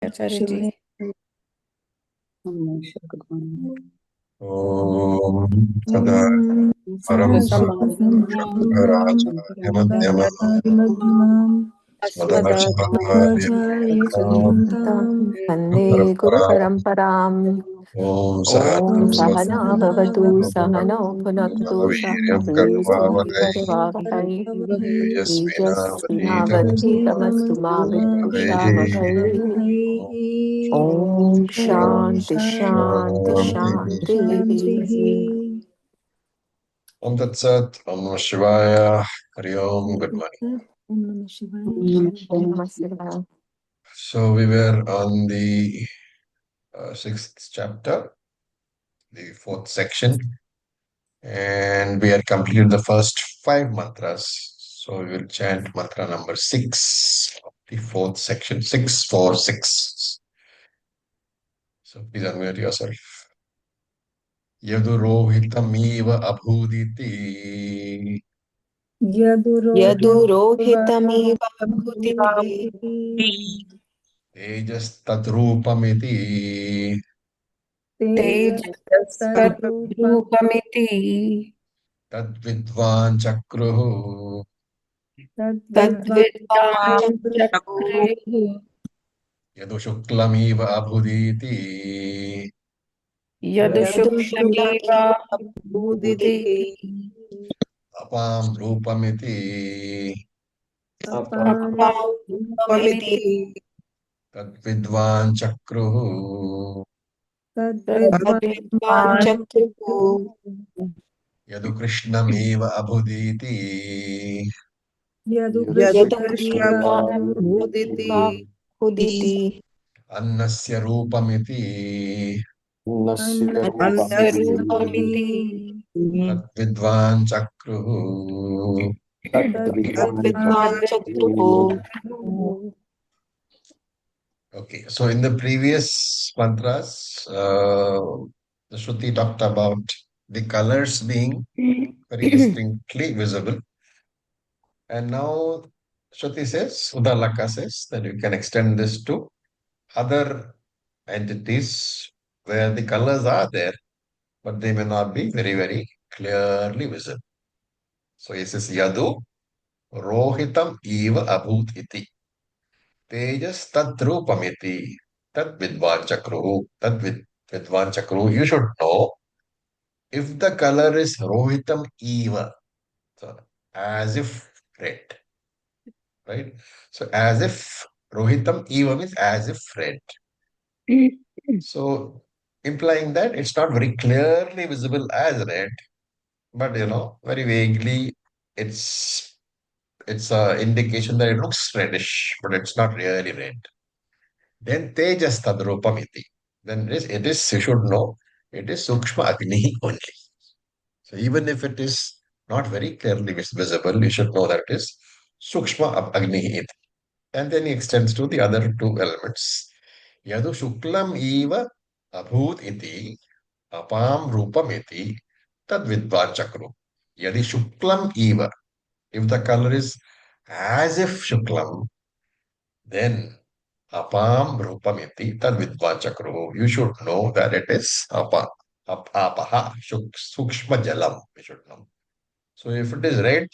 आचार्य जी। शिवाय good morning. ॐ सदा ॐ परं सदाशिवसमारम्भां शङ्कराचार्यमध्यमम् शङ्कराचार्यमध्यमाम् अस्मदाचार्यपर्यन्तां अस्मदाचार्यपर्यन्तां वन्दे गुरुपरम्पराम् गुरुपरम्पराम्। ॐ ॐ सहनां सहना भवतु सहनौ भुनक्तु सह वीर्यं वीर्यं कर्वावहै करवावहै तेजस्विनावधीतमस्तु मा तेजस्विनावधीतमस्तुमाविद्विषावहै। विद्विषावहै। ॐ शान्ति शान्ति शान्तिः। ॐ तत्सत् ॐ नमः शिवाय हरि ओम् गुड मॉर्निंग. ॐ नमः शिवाय नमस्ते। So we were on the sixth chapter, the fourth section, and we had completed the first 5 mantras. So we will chant mantra number 6 of the fourth section, 646. So please unmute yourself. Yadurohitamiv abhuditi यदुरोहितमेव भूतिति tejas tatrupamiti तेजस्तद्रूपं तेजस्तद्रूपमिति tadvidvan chakruhu तद्विद्वान् तद्विद्वान् चक्रुः yadushuklameva abhuditi यदुशुक्लमेव भूदिति apam rupamiti अपां अपारूपमिति tadvidvan chakruhu तद्विद्वान् तद्विद्वान् चक्रुः yadukrishnameva abhuditi यदुकृष्णमेव यदुकृष्णमेव भूदिति annasya rupamiti अन्नस्य अन्नस्यरूपमिति रूपमिति tadvidvan chakruhu. तद्विद्वान् तद्विद्वान् चक्रुः। Okay, so in the previous mantras, the Shruti talked about the colors being very distinctly visible. And now Shruti says, Udalaka says that you can extend this to other entities where the colors are there, but they may not be very, very clearly visible. So he says, Yadu Rohitam Eva Abhut Iti. Tejas Tadrupamiti. Tad Vidvan Chakru. Vidvan Chakru. You should know if the color is Rohitam Eva. So as if red. Right? So as if Rohitam Eva means as if red. So implying that it's not very clearly visible as red, but very vaguely it's a indication that it looks reddish, but it's not really red. Then tejas tadrupamiti. Then it is, you should know, it is sukshma agni only. So even if it is not very clearly visible, you should know that it is sukshma agni. And then he extends to the other two elements. Yadu shuklam eva abhut iti apam rupam iti tad vidvan chakru. Yadi shuklam eva. If the color is as if shuklam, then apam rupamiti tad vidvan chakru. You should know that it is apaha, sukshma jalam. You should know. So if it is red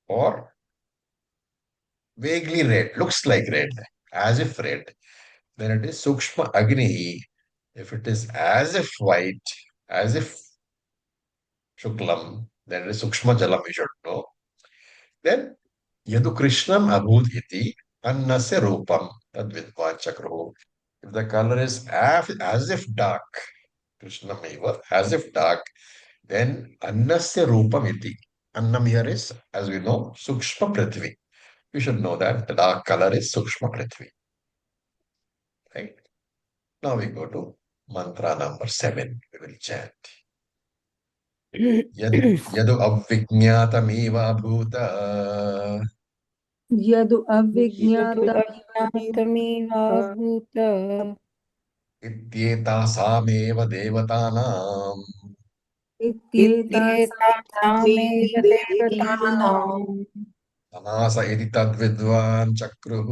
or vaguely red, looks like red, as if red, then it is sukshma agni. If it is as if white, as if shuklam, then it is sukshma jalam. You should know. Then yadu krishnam abhut iti annasya rupam tad vidvan chakru. If the color is as if dark, Krishnam eva, as if dark, then annasya rupam iti. Annam here is, as we know, sukshma prithvi. You should know that the dark color is sukshma prithvi. Right? Now we go to mantra number 7. We will chant. Yadu avvijñātamīva bhūta Yadu Yadu अविज्ञातमेव अज्ञातमेवाभूत इत्येतासामेव देवतानां इत्येतासामेव इत्येतासामेव देवतानां देवतानां समास इति तद्विद्वान् चक्रुः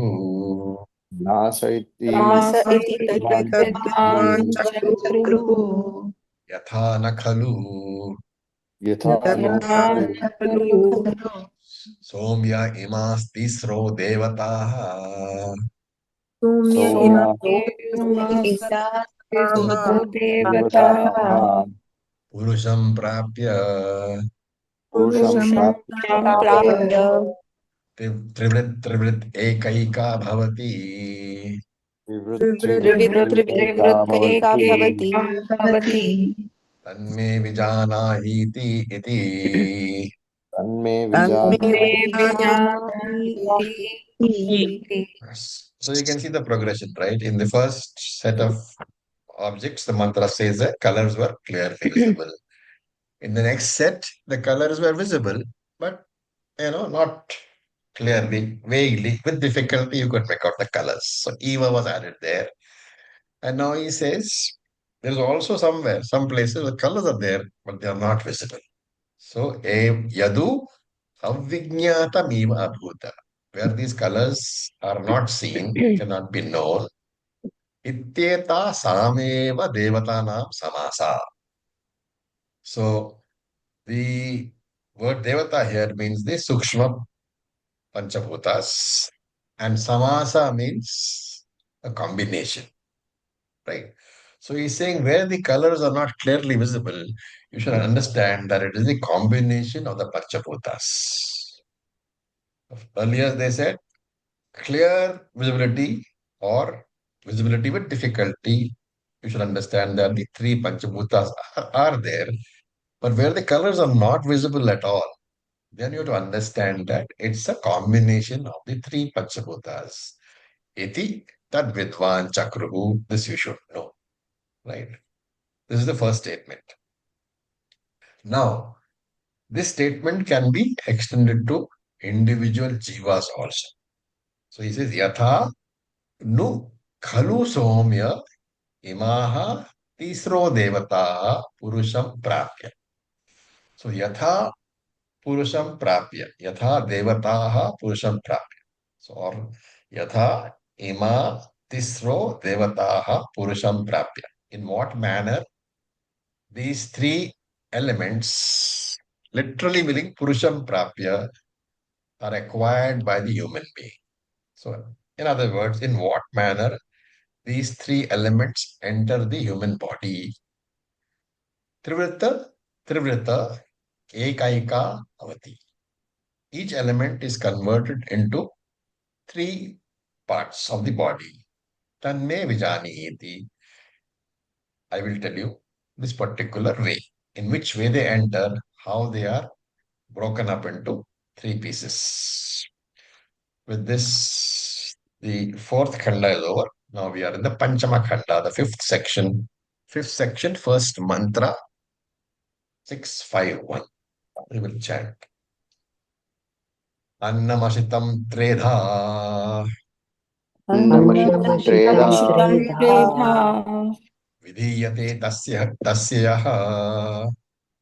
नास इति नास इति तद्विद्वान् तद्विद्वान् चक्रुः चक्रुः यथा न खलु यथा नो यथा खलु न खलु सौम्य इमास्तिस्रो देवताः सौम्य सौम्या इमास्तिस्रो देवताः देवताः पुरुषं प्राप्य पुरुषं पुरुषं प्राप्य प्राप्य त्रिवृत् एकैका भवति विवृत् एका त्रिवृत्तैका भवति भवति तन्मे विजानाहीति इति तन्मे तन्मे विजानाति विजानाति। So you can see the progression, right? In the first set of objects, the mantra says that colors were clearly visible. In the next set, the colors were visible, but not clearly, vaguely. With difficulty, you could make out the colors. So Eva was added there. And now he says there's also somewhere, some places, the colors are there, but they are not visible. So Yadu Avijñātamīva Abhuta, where these colors are not seen, cannot be known. Ityeta Sameva Devatanam Samasa. So the word Devata here means the Sukshma Panchabhutas, and Samasa means a combination, right? So he's saying where the colors are not clearly visible, you should understand that it is the combination of the Panchabhutas. Earlier they said clear visibility or visibility with difficulty. You should understand that the three Panchabhutas are there, but where the colors are not visible at all, then you have to understand that it's a combination of the three Panchabhutas. Iti tad vidvan chakruhu. This you should know, right? This is the first statement. Now, this statement can be extended to individual jivas also. So he says, Yatha nu khalu somya imaha tisro devataha purusham prapya. So Yatha purusham prapya. Yatha devataha purusham prapya. So or Yatha ima tisro devataha purusham prapya. In what manner these three elements, literally meaning purusham prapya, are acquired by the human being. So, in other words, in what manner these three elements enter the human body. Trivrita, Trivrita, Ekaika, Avati. Each element is converted into three parts of the body. Tanme vijani iti. I will tell you this particular way. In which way they enter, how they are broken up into three pieces. With this, the fourth khanda is over. Now we are in the Panchama khanda, the fifth section. Fifth section, first mantra, 651. We will chant. Annamasitam tredha अन्नमशितं त्रेधा अन्नमशितं त्रेधा vidhiyate tasya यः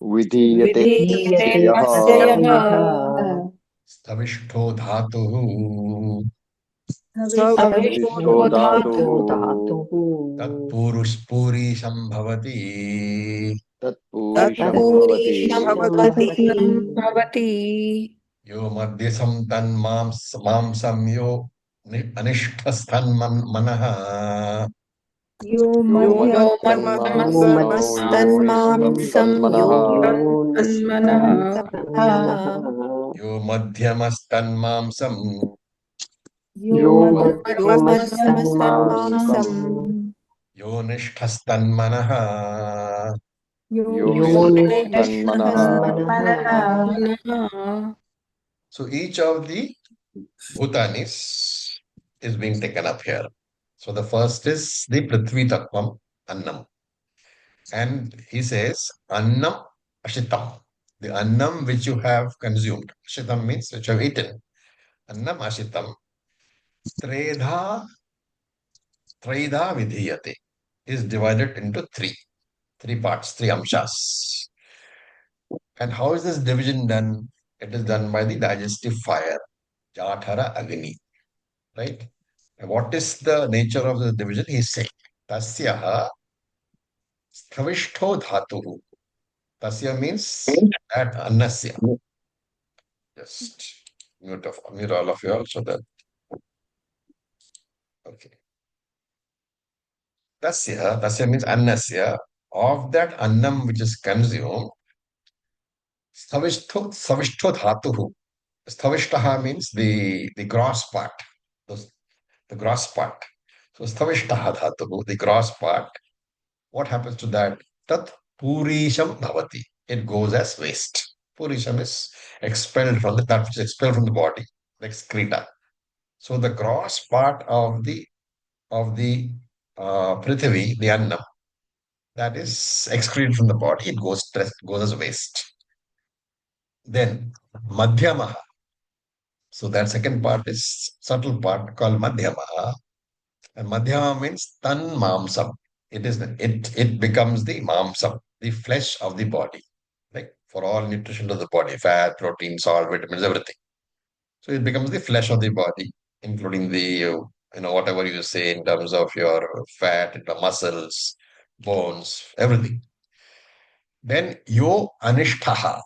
विधीयते विधीयते तस्य यः तस्य यः स्थविष्ठो धातुः विष्ठो सविष्ठो धातुः धातुः तत्पूरीशं भवति तत्पूरिषं भवति तत्पूरीशं भवति यो मध्यसं तन्मांसं यो अनिष्टस्तन्मनः यो यो मध्यमस्तन्मांसं मध्यमस्तन्मनः यो तन्मनः मनः यो मध्यमस्तन्मांसं यो मध्यमस्तन्मांसं मध्यमस्तन्मांसं यो निष्ठस्तन्मनः. यो यो निष्ठस्तन्मनः निष्ठस्तन्मनः. So each of the bhutanis is being taken up here. So the first is the Prithvi Tattvam, Annam. And he says, Annam Ashitam. The Annam which you have consumed. Ashitam means which you have eaten. Annam Ashitam. Tredha, Tredha Vidhiyate is divided into three parts, three amshas. And how is this division done? It is done by the digestive fire, Jathara Agni, right? And what is the nature of the division? He's saying, Tasyaha Sthavishto Dhatuhu. Tasya means that Annasya. Just mute all of you also that. Okay. Tasya means Annasya. Of that Annam which is consumed, Savishto Dhatuhu. Stavishtaha means the gross part. The gross part. So Stavishtaha Dhatuhu, the gross part. What happens to that? Tat Purisham Bhavati. It goes as waste. Purisham is expelled from that which is expelled from the body, like excreta. So the gross part of the Prithvi, the Annam, that is excreted from the body, it goes as waste. Then Madhyamaha. So that second part is subtle part called Madhyamaha. And Madhyama means Tan Mamsam. It becomes the Mamsam, the flesh of the body. Like for all nutrition of the body, fat, protein, salt, vitamins, everything. So it becomes the flesh of the body, including the whatever you say in terms of your fat, the muscles, bones, everything. Then yo anishtaha,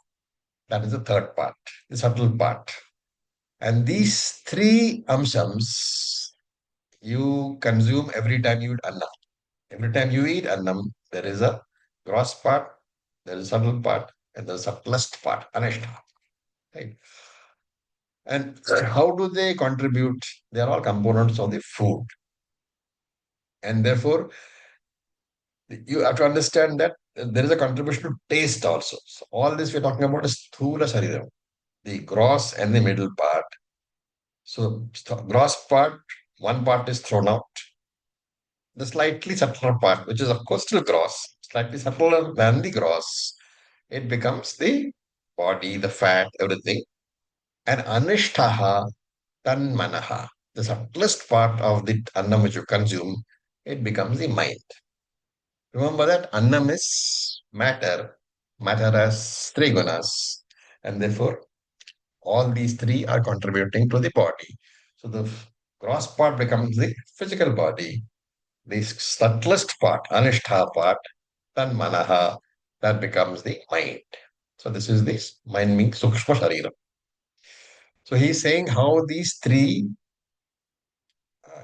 that is the third part, the subtle part. And these three amshams you consume every time you eat annam. Every time you eat annam, there is a gross part, there is a subtle part, and there is a subtlest part, anishtaha. Right? And how do they contribute? They are all components of the food. And therefore, you have to understand that there is a contribution to taste also. So all this we're talking about is sthula shariram, the gross and the middle part. So gross part, one part is thrown out. The slightly subtler part, which is of course still gross, slightly subtler than the gross, it becomes the body, the fat, everything. And anishtaha tanmanaha, the subtlest part of the annam which you consume, it becomes the mind. Remember that annam is matter, matter has three gunas, and therefore all these three are contributing to the body. So the gross part becomes the physical body, the subtlest part, anishtha part, tanmanaha, that becomes the mind. So this is this mind means sukshma sharira. So he's saying how these three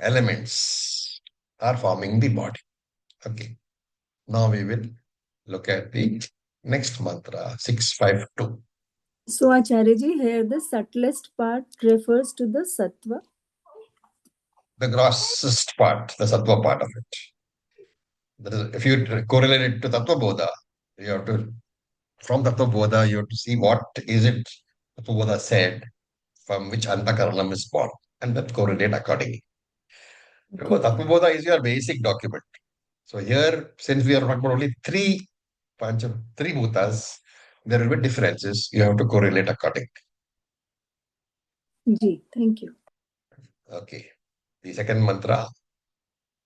elements are forming the body. Okay. Now we will look at the next mantra, 652. So, Acharyaji, here the subtlest part refers to the sattva. The grossest part, the sattva part of it. That is, if you correlate it to Tattva Bodha, you have to, from Tattva Bodha, you have to see what is it Tattva Bodha said, from which Antakaranam is born, and then correlate accordingly. Remember, Tattva Bodha is your basic document. So here, since we are talking about only three bhutas, there will be differences. You have to correlate accordingly. Ji, thank you. Okay. The second mantra,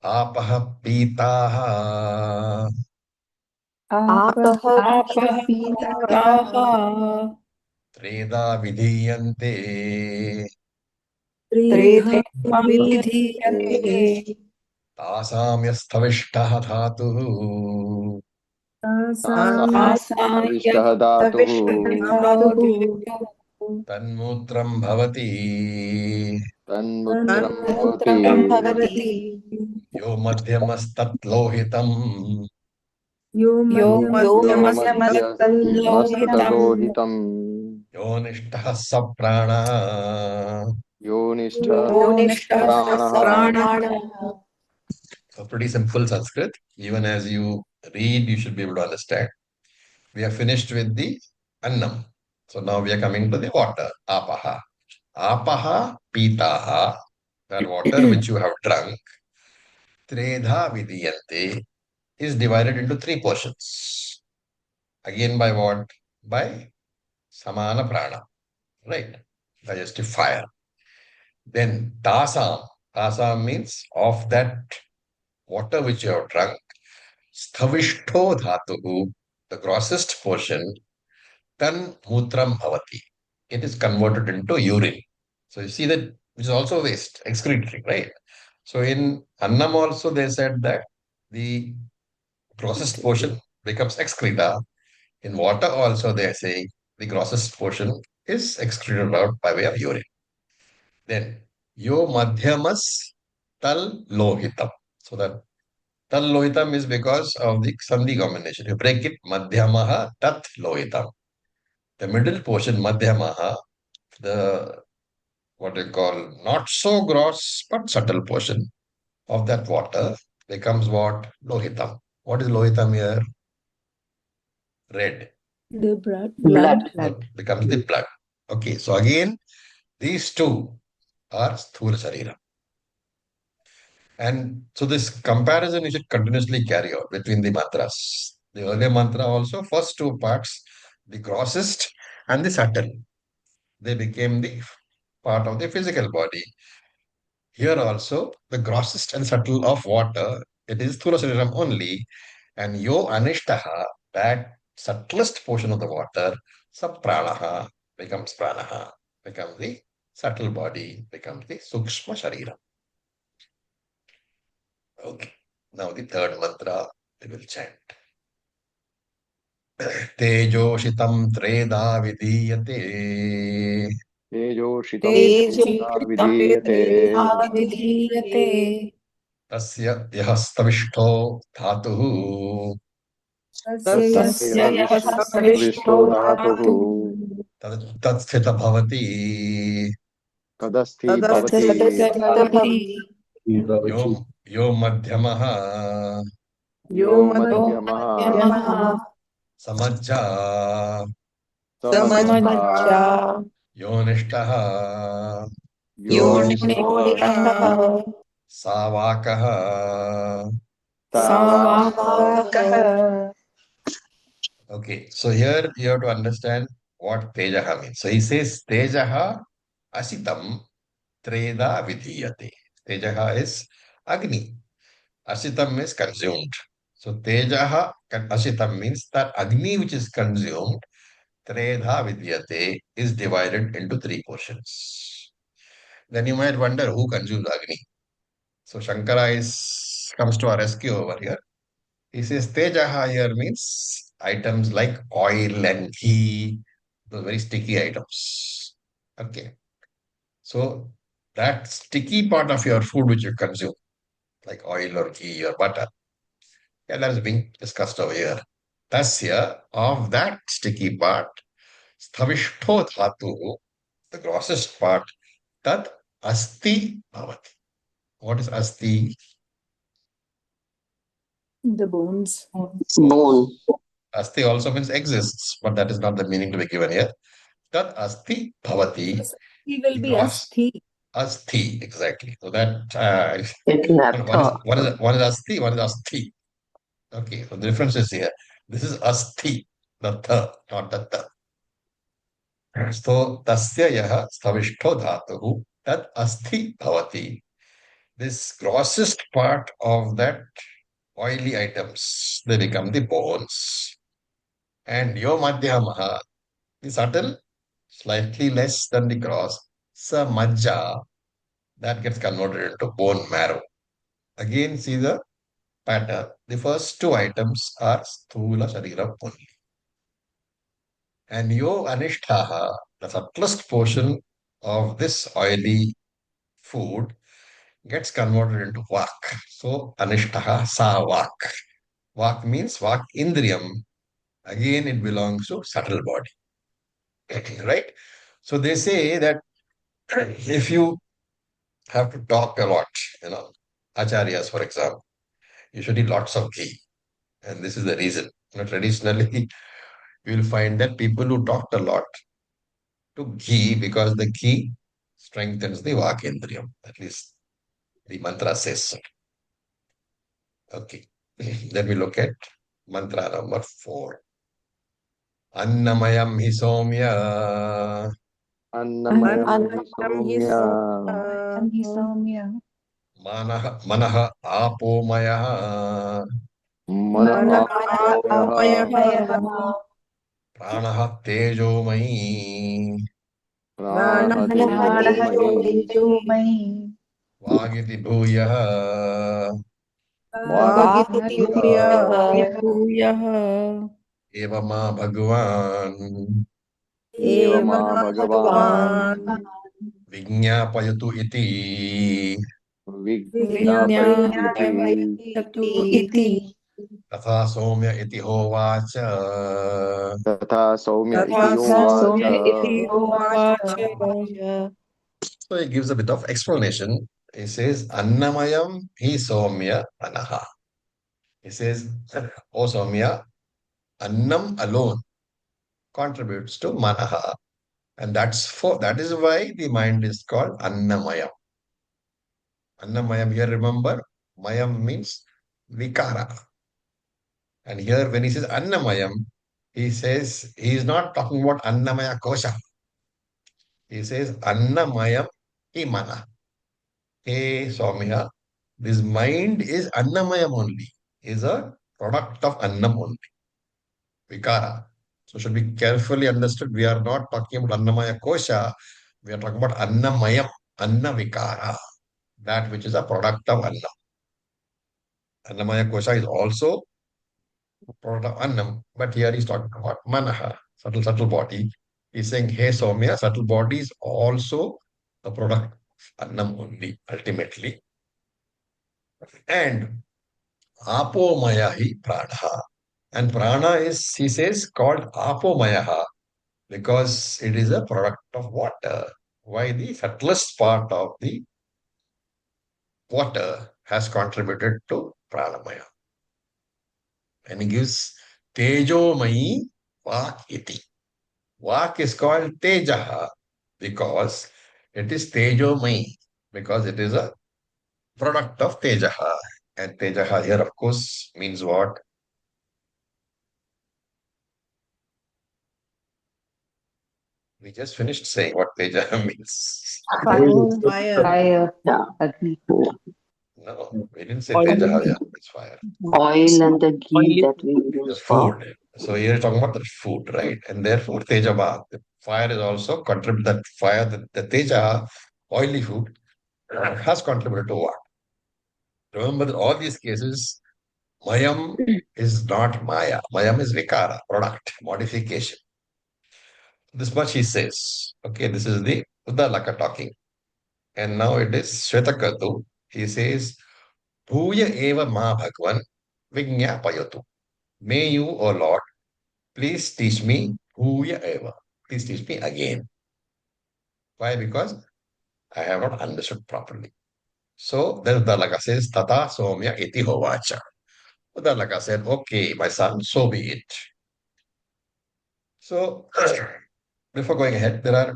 Apaha Pitaha. आपः पीताः त्रेधा विधीयन्ते त्रेधा विधीयन्ते तासां यस्थविष्टः धातुः तासां अविष्टः धातुः धातुः तन्मूत्रं भवति तन्मूत्रं भवति भवति यो मध्यमस्तत्लोहितम् यो यो मध्यमस्तल्लोहितं मस्तलोहितं योनिष्ठः स प्राणः योनिष्ठः प्राणः. So pretty simple Sanskrit. Even as you read, you should be able to understand. We are finished with the annam. So now we are coming to the water. Apaha. Apaha pitaha. That water which you have drunk. Tredha vidiyante is divided into three portions. Again by what? By samana prana. Right? Digestive fire. Then tasam. Tasam means of that water which you have drunk. Sthavishto dhatuhu, the grossest portion, tan mutram bhavati. It is converted into urine. So you see that which is also waste, excretory, right? So in Annam also they said that the grossest portion becomes excreta. In water also they are saying the grossest portion is excreted out by way of urine. Then yo madhyamas tal lohitam. So that tal lohitam is because of the sandhi combination. You break it madhyamaha tat lohitam. The middle portion madhyamaha, the what they call not so gross but subtle portion of that water becomes what? Lohitam. What is lohitam here? Red. The blood. Blood. So becomes the blood. Okay, so again, these two are sthula sharira. And so this comparison you should continuously carry out between the mantras. The earlier mantra also, first two parts, the grossest and the subtle, they became the part of the physical body. Here also, the grossest and subtle of water, it is Sthula Shariram only, and Yo Anishtaha, that subtlest portion of the water, Sapranaha becomes Pranaha, becomes the subtle body, becomes the Sukshma Shariram. Okay. Now the third mantra we will chant. Tejoshitam Treda Vidiyate तेजोषितं त्रेधा विधीयते तेजोषितम् Tasya Yahastamiष्ठो Dhatuः तस्य तस्य तस्य यः यः यः सविष्टो सविष्टो धातुः धातुः तत्स्थित भवति तदस्थि भवति तदस्थितभवति यो यो मध्यमः यो यो मध्यमः मध्यमः समज्जा समज्जा समज्जा यो निष्ठः योनिष्ठः योनिष्ठः सावाकः सावाकः सावाकः. Okay, so here you have to understand what tejaha means. So he says tejaha asitam treda vidhiyate. Tejaha is agni. Asitam is consumed. So tejaha asitam means that agni which is consumed, treda vidyate, is divided into three portions. Then you might wonder who consumes agni. So Shankara comes to our rescue over here. He says tejaha here means items like oil and ghee, those very sticky items. Okay. So that sticky part of your food which you consume, like oil or ghee or butter, yeah, that is being discussed over here. Tasya, of that sticky part, sthavishto dhatu, the grossest part, tat asti bhavati. What is asti? the bones. bone. Asti also means exists, but that is not the meaning to be given here. Tat asti bhavati, He will the be gross asti. asti, exactly. So that one is asti, one is asti. Okay, so the difference is here. This is asti, the th, not the th. So tasya yaha stavishto dhatuhu tat asti bhavati. This grossest part of that oily items, they become the bones. And yo madhyamaha, the subtle, slightly less than the gross, sa majja, that gets converted into bone marrow. Again, see the pattern. The first two items are sthula sharira only. And yo anishtaha, the subtlest portion of this oily food gets converted into vak. So anishtaha sa vak. Vak means vak indriyam. Again, it belongs to subtle body. Right? So they say that if you have to talk a lot, acharyas, for example, you should eat lots of ghee. And this is the reason. Traditionally, you will find that people who talked a lot to ghee because the ghee strengthens the vakendriyam. At least the mantra says so. Okay. Then we look at mantra number 4. Annamayam hi somya अन्नमयं हि अन्नं हि सौम्य सौम्य manah apomayah मनः मनः आपोमयः आपोमयः pranah tejomayi. प्राणः प्राणः तेजोमयि तेजोमयि. Vagiti bhuyah. Vagiti bhuyah. भूयः Evama Bhagavan. Evama Eva Bhagavan. Bhagavan. Vignapayatu iti. Vignapayatu iti. विज्ञापयतु इति Tatha somya iti hovacha. Tatha Saumya iti तथा Yovacha. सौम्य इति होवाच So he gives a bit of explanation. He says, Annamayam hi somya anaha. He says, O Somya, Annam alone contributes to Manaha. And that is why the mind is called Annamayam. Annamayam, here remember, Mayam means Vikara. And here when he says Annamayam, he says he is not talking about Annamaya Kosha. He says Annamayam Imana. Hey Somya, this mind is Annamayam only, is a product of Annam only, Vikara. So should be carefully understood. We are not talking about Annamaya Kosha, we are talking about Annamayam, Anna Vikara, that which is a product of Anna. Annamaya Kosha is also a product of Annam, but here he's talking about Manaha, subtle body. He's saying, hey Somya, subtle body is also a product of Annam only, ultimately. And Apomaya hi prana. And prana is, he says, called Apomayaha because it is a product of water. Why? The subtlest part of the water has contributed to pranamaya. And he gives Tejomayi Vak iti. Vak is called Tejaha because it is Tejomayi, because it is a product of Tejaha. And Tejaha here, of course, means what? We just finished saying what Tejaha means. Fire. Fire. Fire. Agni. No, we didn't say Oil. Tejaha here, it's fire. Oil and the ghee Oily that we The use for. food. So here you're talking about the food, right? And therefore, Tejaba, the fire is also contribute that fire, the Teja, oily food, has contributed to what? Remember that all these cases, Mayam is not Maya. Mayam is Vikara, product, modification. This much he says. Okay, this is the Uddalaka talking. And now it is Shvetakatu. He says, Bhuya eva ma bhagwan vignapayatu. May you, O Lord, please teach me Bhuya eva. Please teach me again. Why? Because I have not understood properly. So then Uddalaka says, Tata Somya iti hovacha. Uddalaka said, okay, my son, so be it. So before going ahead, there are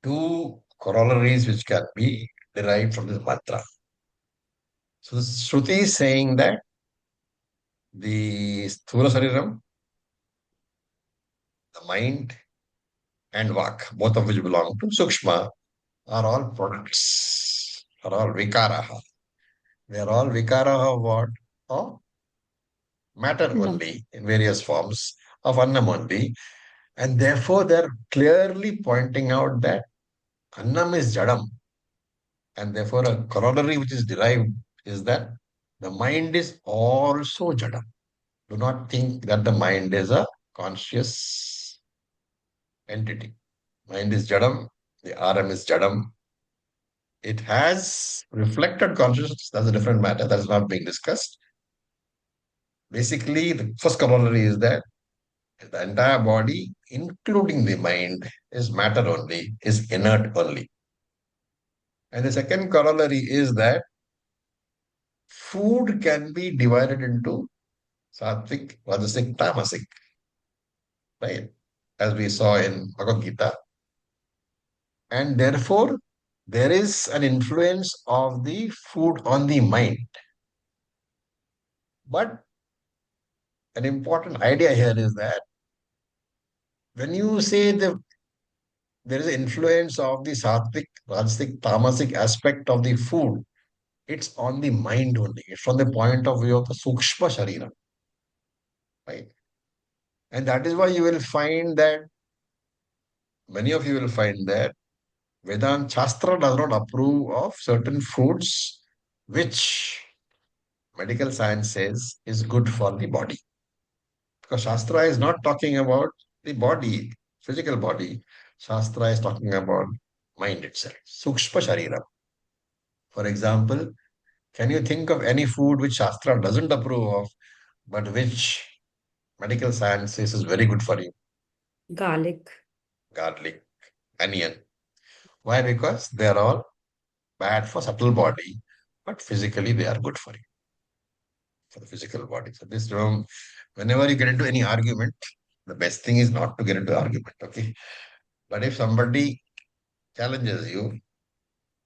two corollaries which can be derived from this mantra. So the Shruti is saying that the Sthula Sariram, the mind, and Vak, both of which belong to Sukshma, are all products, are all Vikaraha. They are all Vikaraha of what? Of matter only in various forms, of Annam only. And therefore, they're clearly pointing out that Annam is Jadam. And therefore, a corollary which is derived is that the mind is also Jadam. Do not think that the mind is a conscious entity. Mind is Jadam, the RM is Jadam. It has reflected consciousness, that's a different matter, that is not being discussed. Basically, the first corollary is that the entire body, including the mind, is matter only, is inert only. And the second corollary is that food can be divided into sattvic, rajasic, tamasic, right? As we saw in Bhagavad Gita. And therefore, there is an influence of the food on the mind. But an important idea here is that when you say there is influence of the sattvic, rajasic, tamasic aspect of the food, it's on the mind only. It's from the point of view of the sukshma sharira, right? And that is why you will find that many of you will find that Vedanta Shastra does not approve of certain foods which medical science says is good for the body. Because Shastra is not talking about the body, physical body. Shastra is talking about mind itself, Sukshma Sharira. For example, can you think of any food which Shastra doesn't approve of, but which medical science says is very good for you? Garlic. Garlic, onion. Why? Because they are all bad for subtle body, but physically they are good for you, for the physical body. So this room, whenever you get into any argument, the best thing is not to get into argument, okay? But if somebody challenges you,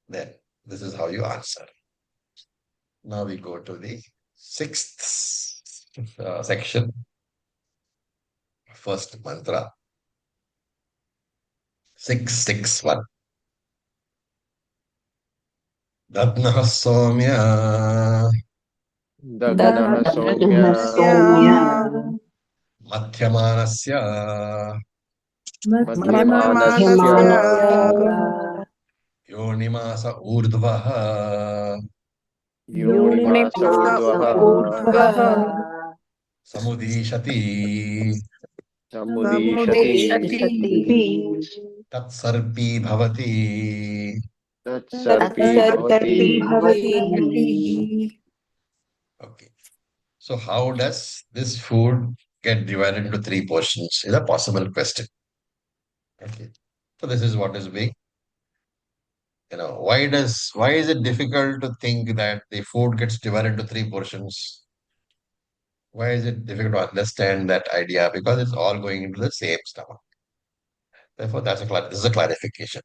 then this is how you answer. Now we go to the sixth section, first mantra, 661. Dadnah Somya Dadnah Dadna Somya Somya Madhyamanasya Madhyamanasya Madhyamanasya Yonimasa Urdhvaha Yonimasa Yonimasa Urdhvaha Urdhvaha Samudishati Samudishati Samudeshati Tatsarpi Bhavati. Tatsarpi Tatsarpi Bhavati. Bhavati. Okay. So how does this food get divided into three portions? Is a possible question. Okay. So this is what is being, why is it difficult to think that the food gets divided into three portions? Why is it difficult to understand that idea? Because it's all going into the same stomach. Therefore, this is a clarification.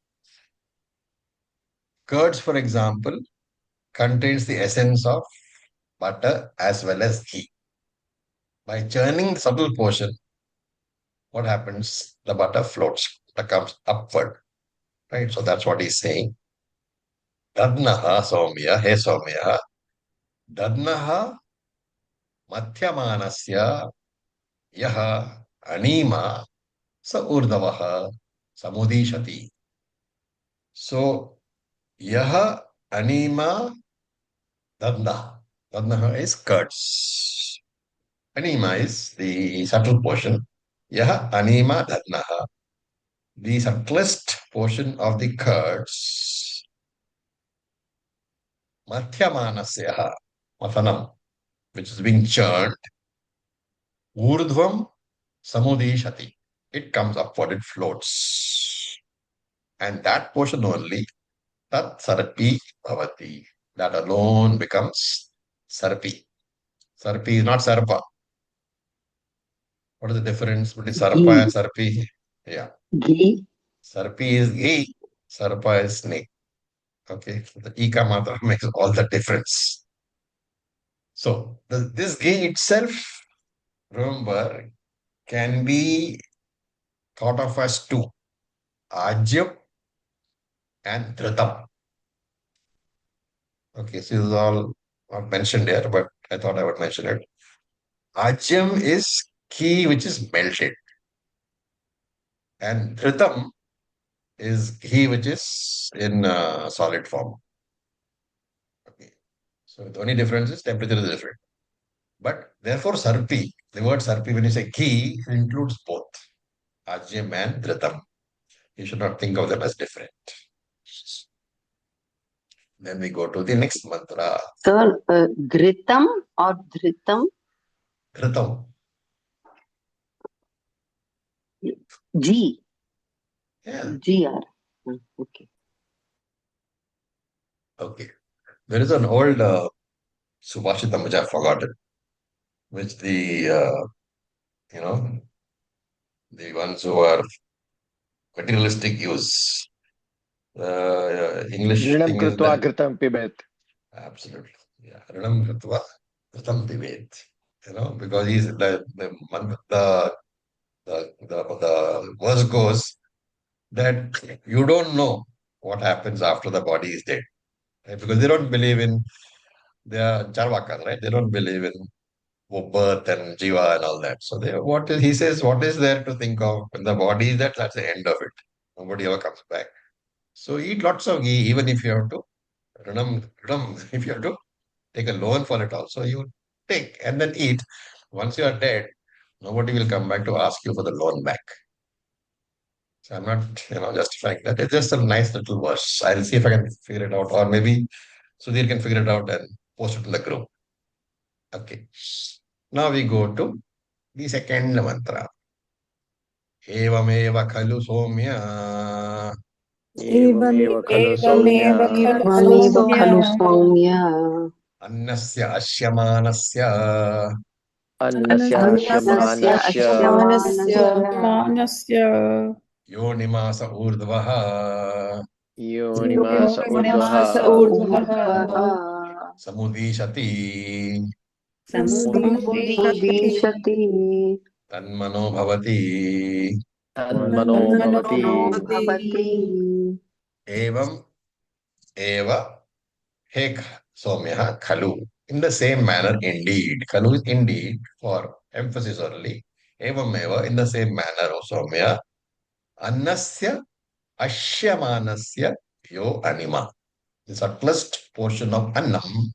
Curds, for example, contains the essence of butter as well as ghee. By churning the subtle portion, what happens? The butter floats, it comes upward, right? So that's what he's saying. Dadnaha Somya, he Somya, Dadnaha Madhyamanasya Yaha Anima Sa Urdavaha Samudishati. So, Yaha Anima Dadnaha. Dadnaha is curds. Anima is the subtle portion. Yaha Anima Dadnaha. The subtlest portion of the curds. Madhyamanasya Mathanam, which is being churned. Urdhvam Samudishati. It comes upward, it floats. And that portion only, Tat Sarpi Bhavati. That alone becomes Sarpi. Sarpi is not Sarpa. What is the difference between Sarpa and Ghee. Sarpi? Yeah. Ghee. Sarpi is ghee, Sarpa is snake. Okay. So the Ika Matra makes all the difference. So this ghee itself, remember, can be thought of as two. Ajyam and Dhritam. Okay, so this is all not mentioned here, but I thought I would mention it. Ajyam is ghee which is melted, and Dhritam is ghee which is in solid form. Okay, so the only difference is temperature is different. But therefore, Sarpi, the word Sarpi, when you say ghee, it includes both Ajyam and Dhritam. You should not think of them as different. Then we go to the next mantra, Sir, Dhritam or Dhritam? Dhritam. G. Yeah, GR. Okay. okay. There is an old Subhashitam which I've forgotten, which you know, the ones who are materialistic use. English Rinam thing is krutva that kritam pibet. absolutely, yeah. Ranam Kritva Kritam Divet. Because he's the verse goes that you don't know what happens after the body is dead, right? Because they don't believe in they are Charvakas, right? They don't believe in birth and jiva and all that. So he says, what is there to think of when the body is dead? That's the end of it. Nobody ever comes back. So eat lots of ghee, even if you have to, if you have to take a loan for it also, you take and then eat. Once you are dead, nobody will come back to ask you for the loan back. So I'm not, justifying that. It's just a nice little verse. I'll see if I can figure it out, or maybe Sudhir can figure it out and post it in the group. Okay. Now we go to the second mantra. Evameva khalu somya एवमेव खलु सौम्य एवमेव खलु त्वमेव सौम्य खलु सौम्य annasya asyamanasya अन्नस्याश्यमानस्य अन्नस्य मानस्य अश्यमानस्य मानस्य योनिमास ऊर्ध्वः योनिमास ऊर्ध्वः योनिमास योनिमास ऊर्ध्वः ऊर्ध्वः समुदीशति समुदीषति समुदीशति तन्मनो भवति तन्मनो भवति तन्मनो भवति भवति एवम् एव हे सौम्यः खलु. In the same manner, indeed. Khalu is indeed for emphasis only. Evam eva, in the same manner, O Soumya. Annasya ashyamanasya yo anima. The subtlest portion of annam,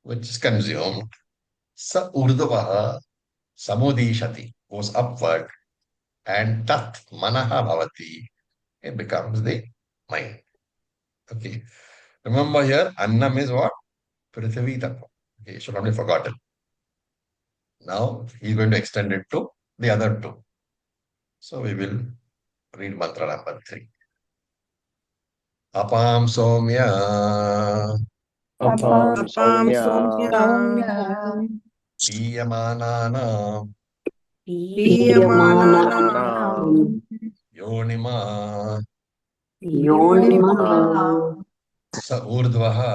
which is consumed, sa urdhavaha samudishati, goes upward, and tat manaha bhavati, it becomes the mind. Okay. Remember here, annam is what? Prithvi tattva. Okay, should not be forgotten. Now he's going to extend it to the other two. So we will read mantra number 3. Apam somya अपां अपां Saumya Saumya piyamanana पीयमानानां पीयमानानाम् पीयमानानां yonima योनिमा योनिमा sa urdhvaha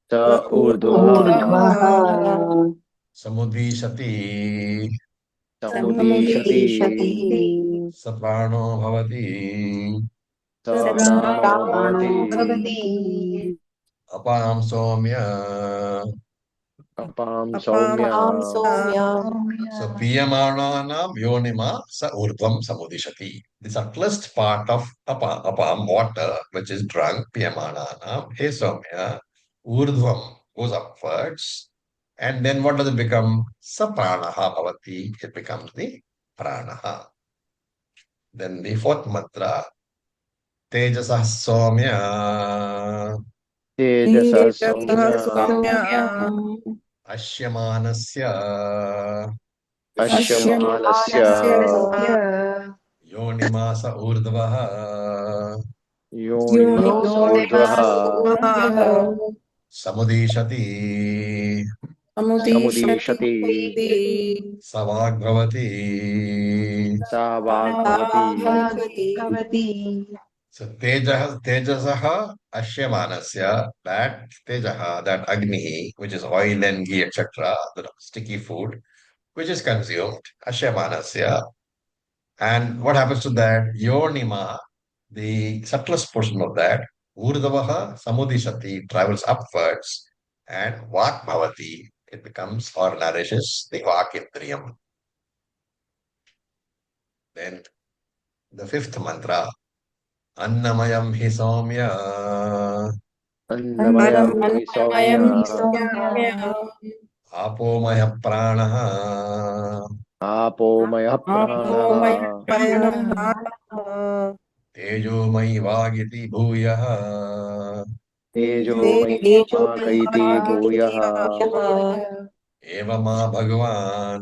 च स ऊर्ध्वः ऊर्ध्वः ऊर्ध्वः samudishati समुदीषति समुदीषति समुदीषति sa prano bhavati. स स प्राणो प्राणो भवति प्राणो भवति Apam somya. अपां अपां Saumya Saumya So piyamananam yonima sa urdhvam samudishati. The subtlest part of apam, water, which is drunk, piyamananam, he somya, urdhvam goes upwards. And then what does it become? Sa pranaha bhavati. It becomes the pranaha. Then the fourth mantra, tejasah somya, तेजसः तेजसः Saumya तेजसः Saumya Saumya ashyamanasya, अश्यमानस्य अश्यमानस्य अश्यमानस्य yonima sa urdhvaha. योनिमास ऊर्ध्वः योनिमास योनिमास ऊर्ध्वः समुदीशति समुदीषति समुदीषति स वाग्भवति. सा वाग् भवति भवति भवति So Tejasah Ashyamanasya, that Tejaha, that Agni, which is oil and ghee, etc., the sticky food, which is consumed, Ashyamanasya. And what happens to that? Yonima, the subtlest portion of that, Urdhavaha Samudishati, travels upwards, and Vak Bhavati, it becomes or nourishes the Vak Indriyam. Then the fifth mantra, Annamayam hi Soumya, अन्नमयं हि सौम्य अन्नमयं याम्य Apomaya Pranaha, आपोमयः प्राणः आपोमयः प्राणः Tejomayi Vagiti Bhuyah, Tejomayi वाकैति भूयः तेजोमयः Evama Bhagavan,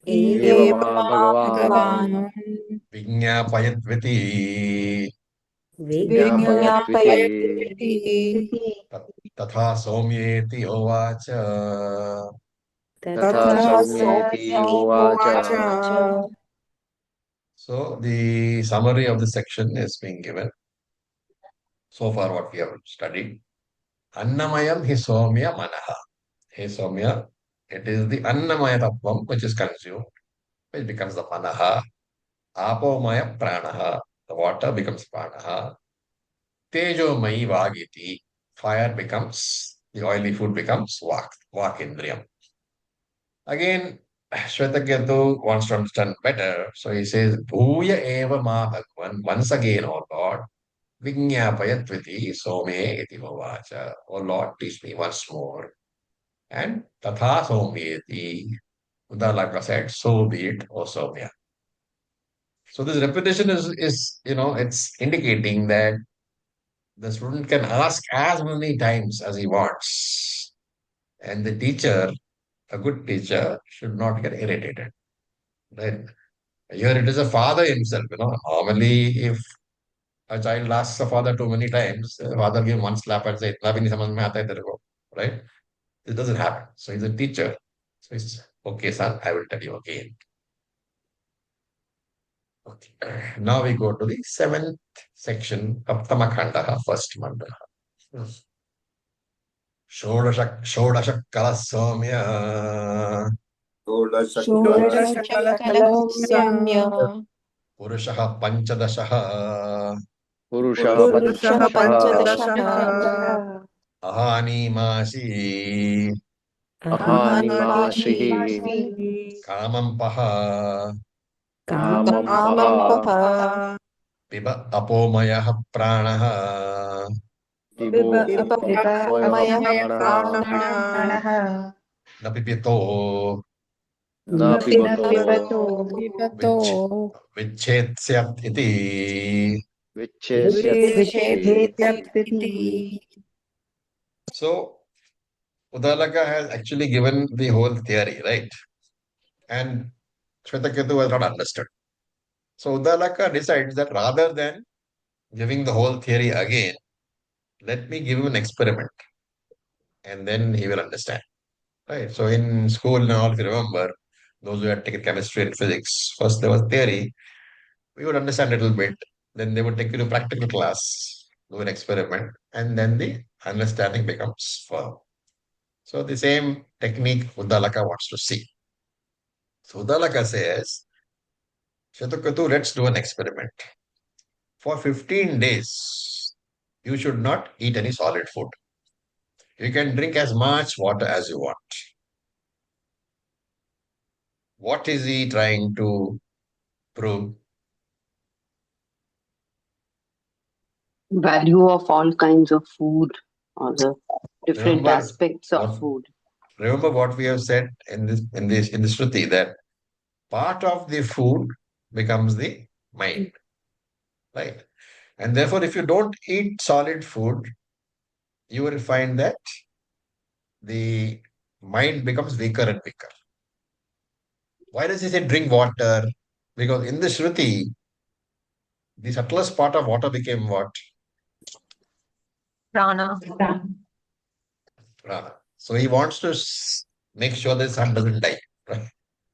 एव एव मा मा भगवान् भगवान् Vignapayadviti, ज्ञापयत्विति विज्ञापयति Tatha Somyeti Ovacha. तथा तथा सौम्येति उवाच सौम्येत्युवाच So the summary of the section is being given. So far what we have studied. Annamayam hi Somya Manaha. Hey Somya, it is the Annamaya Tattvam which is consumed, which becomes the Manaha. Apomaya Pranaha, the water becomes Pranaha. Tejomayi Vagiti, fire becomes, the oily food becomes Vak Indriyam. Again, Shvetaketu wants to understand better. So he says, Bhuya eva ma bhagwan. Once again, O Lord, Vignapayat some iti vacha. O Lord, teach me once more. And tatha someti. Udalaka said, so be it, O Somya. So this repetition is it's indicating that the student can ask as many times as he wants. And the teacher, a good teacher, should not get irritated. Right? Here it is a father himself. Normally, if a child asks the father too many times, the father give him one slap and say, "Abhi nahi samajh mein aata hai tere ko." Right? It doesn't happen. So he's a teacher. So he's, okay, son, I will tell you again. Okay. Now we go to the seventh section, Saptama Khandaha, first mandala. Shodashak Kala Somya षोडशकलः Saumya Purushaha Panchadashaha पुरुषः पुरुषः पञ्चदशः पञ्चदशः Ahanimasi अहानिमासिः Kamampaha कामं पः कामम्पः Piba Apomayah Pranaha दिवो पिब वयः अपमयः प्राणः प्राणः Napipito न न पिबतो पिबतो Vichetsyat iti. विच्छेस्यति विच्छेदेत्यप्तिः So Udalaka has actually given the whole theory, right? And Shvetaketu has not understood. So Udalaka decides that rather than giving the whole theory again, let me give him an experiment and then he will understand. Right. So in school now, if you remember, those who had taken chemistry and physics, first there was theory, we would understand a little bit. Then they would take you to practical class, do an experiment, and then the understanding becomes firm. So the same technique Udalaka wants to see. So Udalaka says, Shatukatu, let's do an experiment. For 15 days, you should not eat any solid food. You can drink as much water as you want. What is he trying to prove? Value of all kinds of food or the different Remember aspects of what food. remember what we have said in the Shruti that part of the food becomes the mind, right? And therefore, if you don't eat solid food, you will find that the mind becomes weaker and weaker. Why does he say drink water? Because in the Shruti, the subtlest part of water became what? prana Prana. So he wants to make sure the son doesn't die, right?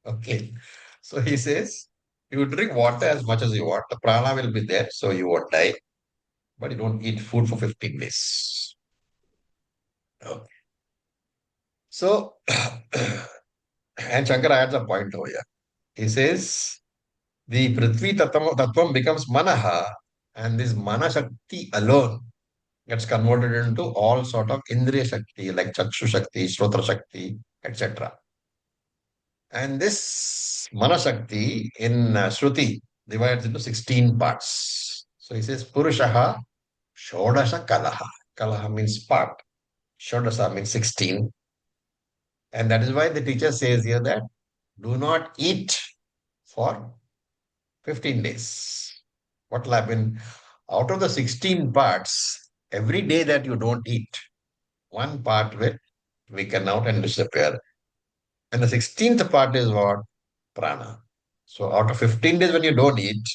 Okay. So he says, you drink water as much as you want. The prana will be there, so you won't die. But you don't eat food for 15 days. Okay. So, and Shankara adds a point over here. He says, the Prithvi Tattvam becomes Manaha, and this Mana Shakti alone gets converted into all sort of Indriya Shakti, like Chakshu Shakti, Shrotra Shakti, etc. And this Manashakti in Shruti divides into 16 parts. So he says Purushaha Shodasha Kalaha. Kalaha means part. Shodasha means 16. And that is why the teacher says here that do not eat for 15 days. What will happen? Out of the 16 parts, every day that you don't eat, one part will weaken out and disappear. And the 16th part is what? Prana. So out of 15 days when you don't eat,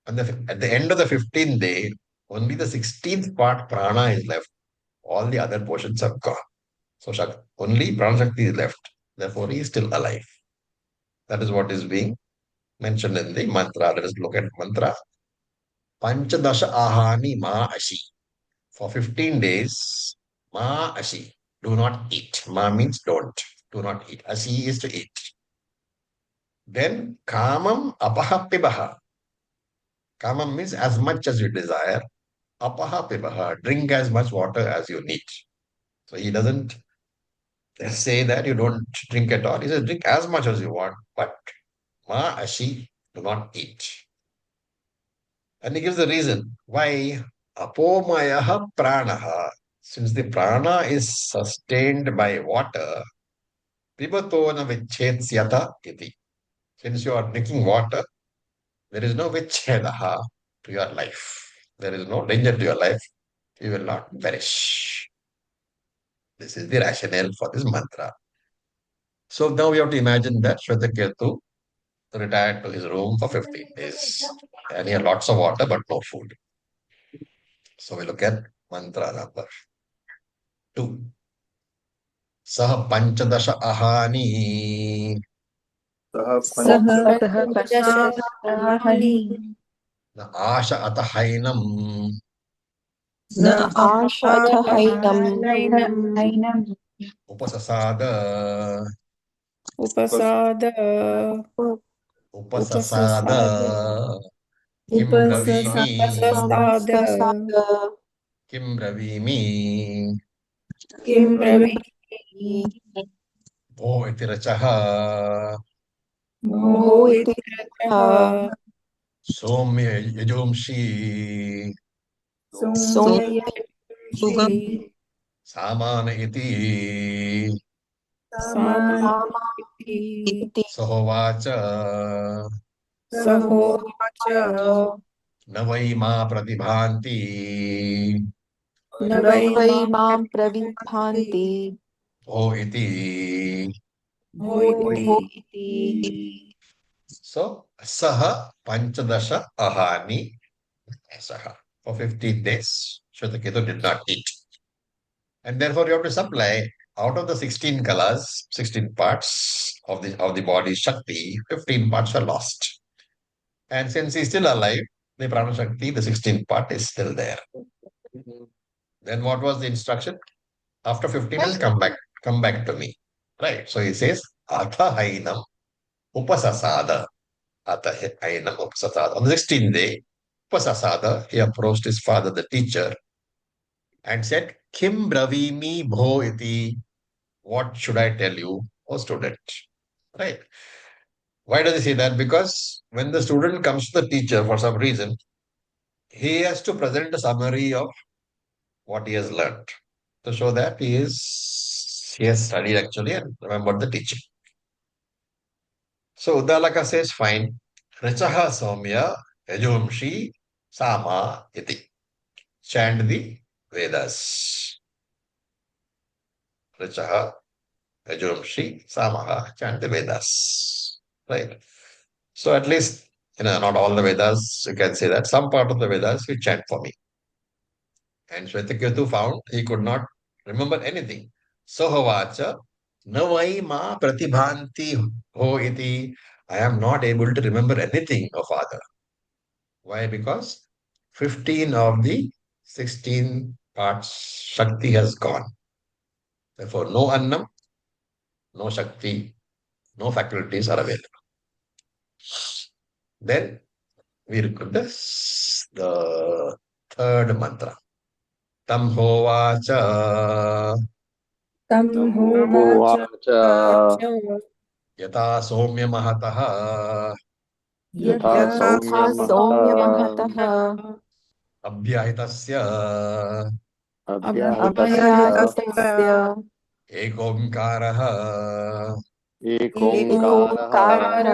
at the end of the 15th day, only the 16th part prana is left. All the other portions have gone. So only prana shakti is left. Therefore, he is still alive. That is what is being mentioned in the mantra. Let us look at mantra. Panchadasha ahani ma ashi. For 15 days, ma ashi. Do not eat. Ma means don't. Do not eat. Ashi is to eat. Then kamam apahapibaha. Kamam means as much as you desire. Apaha pibaha. Drink as much water as you need. So he doesn't say that you don't drink at all. He says, drink as much as you want, but ma ashi, do not eat. And he gives the reason why apomayaha pranaha. Since the prana is sustained by water, pibatona vichhetsyata iti. Since you are drinking water, there is no vichhedaha to your life. There is no danger to your life. You will not perish. This is the rationale for this mantra. So now we have to imagine that Shvetaketu retired to his room for 15 days. And he had lots of water but no food. So we look at mantra number 2. Sah panchadasha ahani सः सः पञ्चदशानि na asha atahainam न न आशाथ हैनम् आशाथहैनम् upasasada उपसाद upasasada kim उपससाद bravimi उपसस्ताद kim bravimi किं किं ब्रवीमि bho iti rachaha भो भो इति इति रथः somya yajumshi सौम्ययंषि सोमयंषि samana iti सामानि सामान्यति सामा इति sahovacha सहोवाच न वै मा प्रतिभान्ति न न वै वै मां मां प्रविभान्ति प्रविभान्ति भो इति. भो भो इति इति So saha panchadasha ahani saha. For 15 days, Shvetaketu did not eat. And therefore you have to supply out of the 16 colors, 16 parts of the body Shakti, 15 parts are lost. And since he's still alive, the Prana Shakti, the 16th part is still there. Then what was the instruction? After 15 days, come back to me. Right. So he says, Atha Hainam Upasasada. Atha Hainam Upasasada. On the 16th day, Upasasada, he approached his father, the teacher, and said, Kim Bravimi Bho Iti. What should I tell you, O student? Right. Why does he say that? Because when the student comes to the teacher for some reason, he has to present a summary of what he has learned to show that he has studied actually and remembered the teaching. So Uddalaka says, fine. Richaha Somya Yajumshi Sama Iti. Chant the Vedas. Richaha Yajumshi Samaha. Chant the Vedas. Right. So at least, not all the Vedas, you can say that. Some part of the Vedas you chant for me. And Shvetaketu found he could not remember anything. Sohavacha Navai ma pratibhanti ho iti. I am not able to remember anything of Father. Why? Because 15 of the 16 parts Shakti has gone. Therefore, no Annam, no Shakti, no faculties are available. Then we record the third mantra. Tam hovacha तं तं होवाच होवाच यथा सौम्य महतः यथा यथा यथा सौम्यमहतः सौम्यमहतः अभ्याहितस्य अभ्याहितस्य अभ्याहितस्य एकोङ्कारः एकोङ्कारः एकोङ्कारः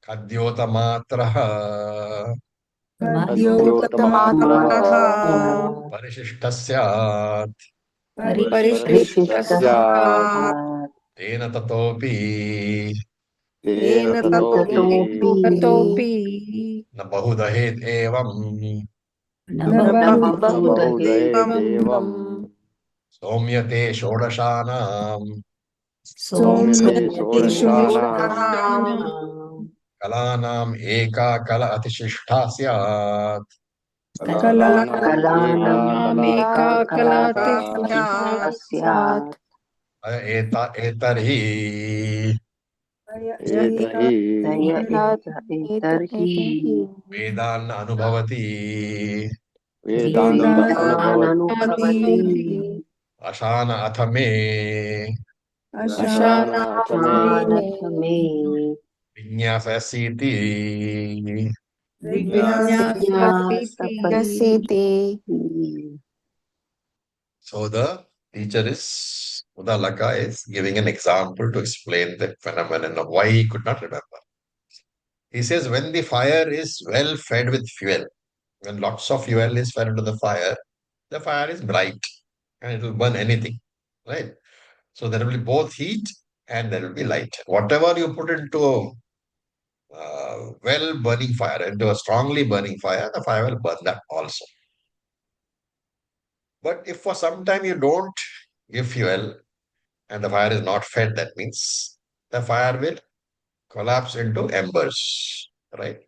खद्योतमात्रः तद्योतमात्रः द्योतमात्रः मात्रः परिशिष्टः स्यात् परिशिष्टः परिशिष्टः स्यात् स्यात् तेन ततोपि तेन ततोऽपि ततोऽपि ततोऽपि न बहुदहेत् एवम् न न न बहुदहे बहुदयेदेवम् सौम्यते षोडशानाम् सौम्यते सौम्यते षोडशानाम् षोडशानां षोडशानाम् कलानाम् एका कल अतिशिष्टा स्यात् कलानाम् एका कलानाम् कला एका कलानामेका कला अतिशिष्टा प्रतिष्ठा कलातिष्ठा स्यात् स्यात् एतर्हि एतहि तय एतर्हि एतैः वेदान् अनुभवति वेदान् वेदान् अनुभवति वेदाननुभवति वेदानादि अशान अथ मे Ashana Ashana च मे Shanatha me Vinyasasiti. Vinyasati. Vinyasati So the teacher is, Udalaka is giving an example to explain the phenomenon of why he could not remember. He says when the fire is well fed with fuel, when lots of fuel is fed into the fire is bright and it will burn anything, right? So there will be both heat and there will be light. Whatever you put into a well burning fire, into a strongly burning fire, the fire will burn that also. But if for some time you don't give fuel and the fire is not fed, that means the fire will collapse into embers, right?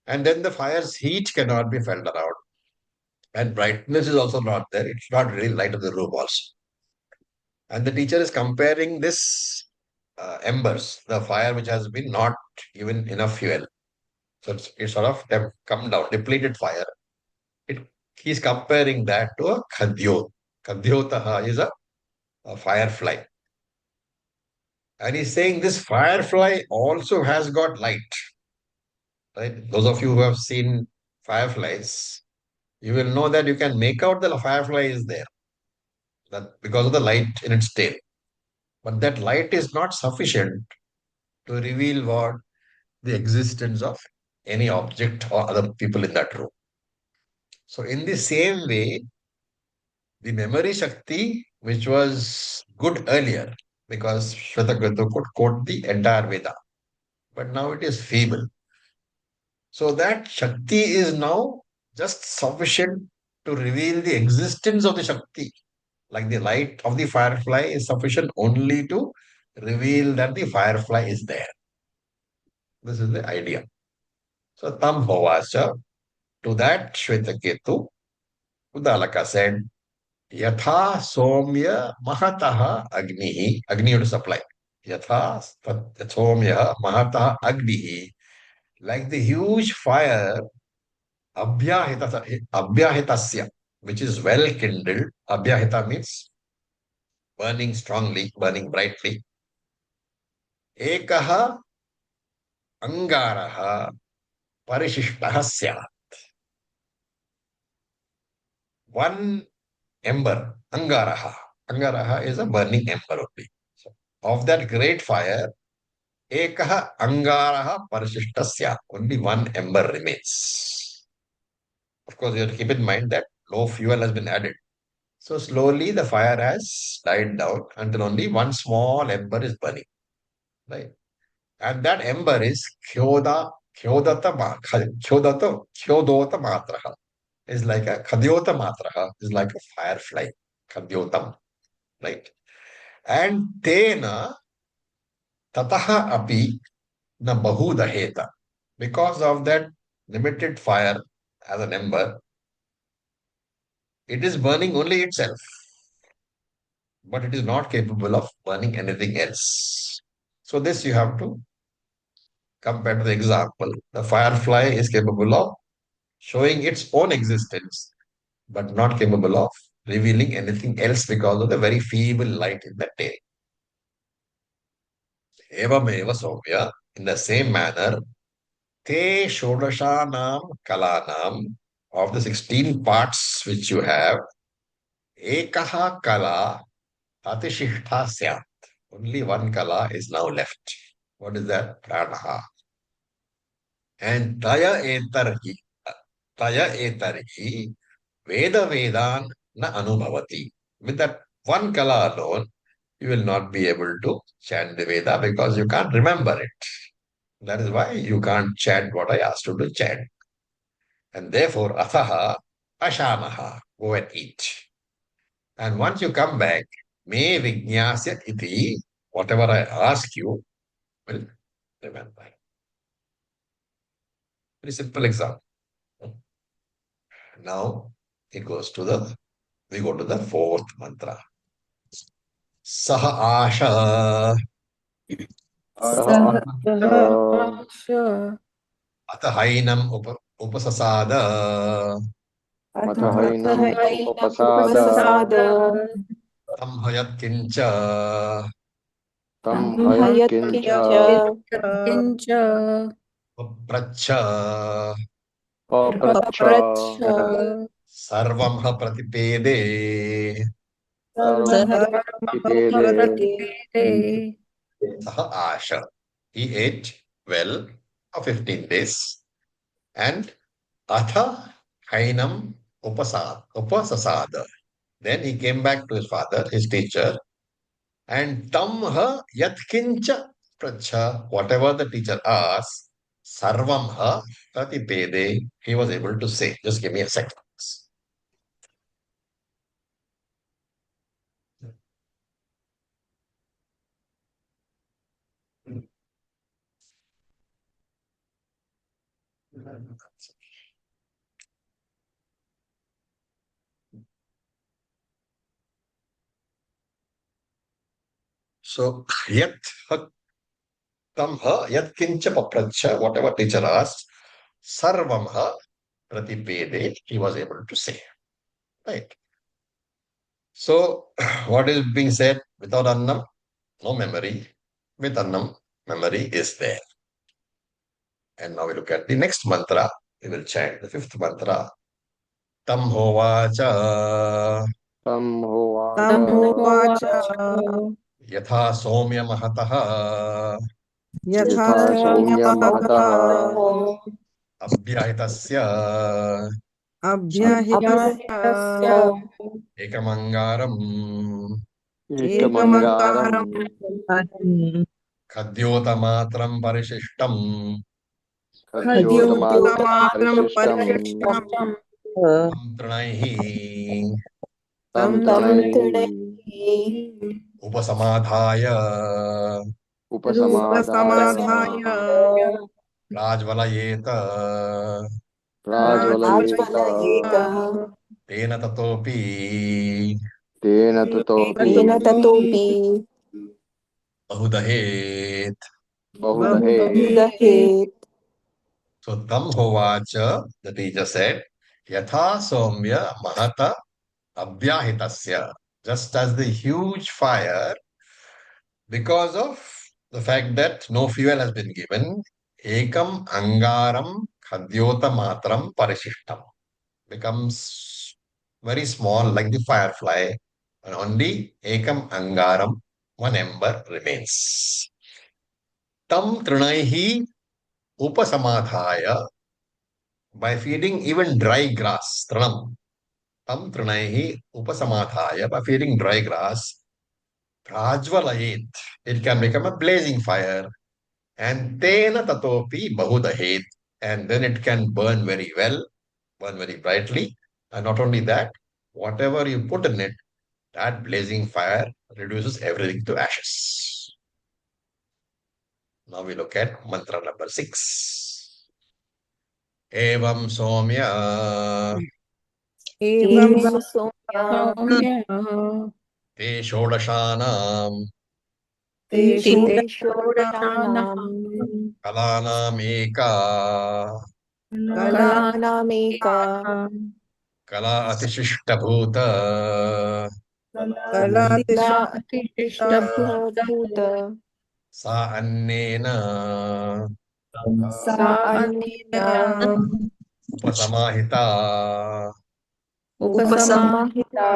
And then the fire's heat cannot be felt around. And brightness is also not there. It's not really light of the room also. And the teacher is comparing this embers, the fire which has been not given enough fuel. So it's sort of come down, depleted fire. It, he's comparing that to a khadyot. Khadyotaha is a firefly. And he's saying this firefly also has got light. Right? Those of you who have seen fireflies, you will know that you can make out the firefly is there. That because of the light in its tail. But that light is not sufficient to reveal what the existence of any object or other people in that room. So in the same way, the memory Shakti, which was good earlier, because Shvetagata could quote the entire Veda, but now it is feeble. So that Shakti is now just sufficient to reveal the existence of the Shakti. Like the light of the firefly is sufficient only to reveal that the firefly is there. This is the idea. So Tam Bhavasya, to that Shvetaketu, Udalaka said, Yatha Somya Mahataha Agnihi, Agni to supply. Yatha Somya Mahataha Agnihi, like the huge fire Abhyahitasya, which is well kindled. Abhyahita means burning strongly, burning brightly. Ekaha Angaraha Parishishtaha Syat. One ember, Angaraha. Angaraha is a burning ember only. So, of that great fire, Ekaha Angaraha Parishishtasya. Only one ember remains. Of course, you have to keep in mind that no fuel has been added. So slowly the fire has died down until only one small ember is burning. Right? And that ember is Khyodota Matraha. Is like a Khadyota Matraha, is like a firefly. Khadyotam. Right? And Tena Tataha Api Na Bahudaheta. Because of that limited fire as an ember, it is burning only itself, but it is not capable of burning anything else. So this you have to compare to the example. The firefly is capable of showing its own existence, but not capable of revealing anything else because of the very feeble light in the tail. Evameva Somya, in the same manner, Te Shodashanam Kalanam, of the 16 parts which you have, Ekaha Kala Atishishta Syat. Only one Kala is now left. What is that? Pranaha. And Taya Etarhi, Veda Vedan na Anubhavati. With that one Kala alone, you will not be able to chant the Veda because you can't remember it. That is why you can't chant what I asked you to chant. And therefore, Athaha Ashamaha, go and eat. And once you come back, Me Vijnasya Iti, whatever I ask you, will remember. Very simple example. Now we go to the fourth mantra. Saha Asha सः Sah आशः Asha Atahainam Upasasada अथ हैनम् Athainam उपसाद Upasada Tamhayat Kincha तं तं हयत्किञ्च हयत्किञ्च पप्रच्छ पप्रच्छ पप्रच्छ सर्वं ह प्रतिपेदे सर्वं प्रतिपेदे प्रतिपेदे सः आश. He ate well for 15 days. And atha hainam upasasada. Then he came back to his father, his teacher, and tamha yatkincha pracha, whatever the teacher asked, sarvamha pratipede, he was able to say. Just give me a second. So, yat tamha yatkincha papracha, whatever teacher asked, sarvamha pratipede, he was able to say. Right. So, what is being said? Without annam, no memory. With annam, memory is there. And now we look at the next mantra. We will chant the fifth mantra. Tam hovacha तं होवाच तं होवाच yatha somya mahataha यथा यथा सौम्यमहतः abhyahitasya अभ्यस्य ekamangaram एकमङ्गारं khadyotamatram parishishtam खद्योतो खद्योतमात्रं परिशिष्टं परिशिष्टम् tam trinaihi तं तं तृणैः upasamadhaya उपसमादाय rajvalayeta प्राज्वलयेत tena tatopi तेन ततोऽपि bahudahet. बहुदहेत् So tam hovacha, the teacher said, yatha somya mahata abhyahitasya. Just as the huge fire, because of the fact that no fuel has been given, ekam angaram khadyota matram parishishtam becomes very small like the firefly, and only ekam angaram, one ember remains. Tam trinaihi upasamadhaya, by feeding even dry grass, tranam, tam trinaihi upasamadhaya, by feeding dry grass, prajvalayet, it can become a blazing fire, and tena tatopi bahudahet, and then it can burn very well, burn very brightly, and not only that, whatever you put in it, that blazing fire reduces everything to ashes. Now we look at mantra number 6. Evam somya एवं Saumya सौम्यः te shodashanam तेषु ते षोडशानां kalanam eka कलानामेका kala atishishtabhuta कलातिशिष्टभूत भूत sa annena सा सा अन्येन अन्येन upasamahita उपसमाहिता उपसमाहिता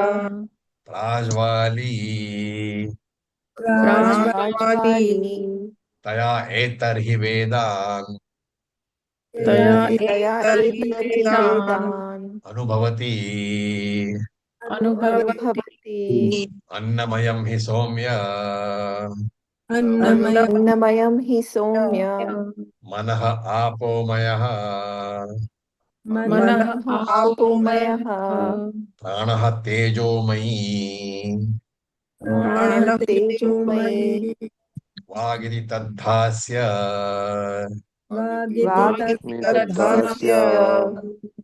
prajvali प्राज्वाली प्राज्वाली taya etarhi vedan तया तया एतर्हि एतर्हि वेदान् वेदान् अनुभवति अनुभवति अनुभवति अन्नमयं हि सौम्य अन्नमय अन्नमयं हि सौम्य मनः आपोमयः मनः मनः मनः आपोमयः आपोमयः प्राणः तेजोमयी प्राणः तेजोमयी वागिति तद्धास्य वागिति वाग्मितद्धास्य तस्य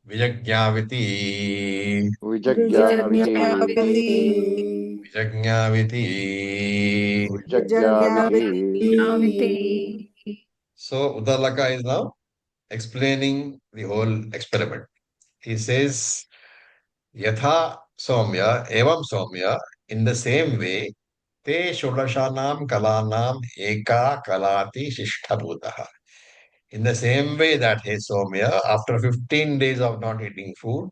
विजज्ञाविति विजज्ञाविति विजज्ञाविति विजज्ञाविति. विजज्ञाविति So Uddalaka is now explaining the whole experiment. He says, Yatha Somya, Evam Somya, in the same way, Te Shodashanam Kalanam Eka Kalati Shishthabhutaha. In the same way that, hey Somya, after 15 days of not eating food,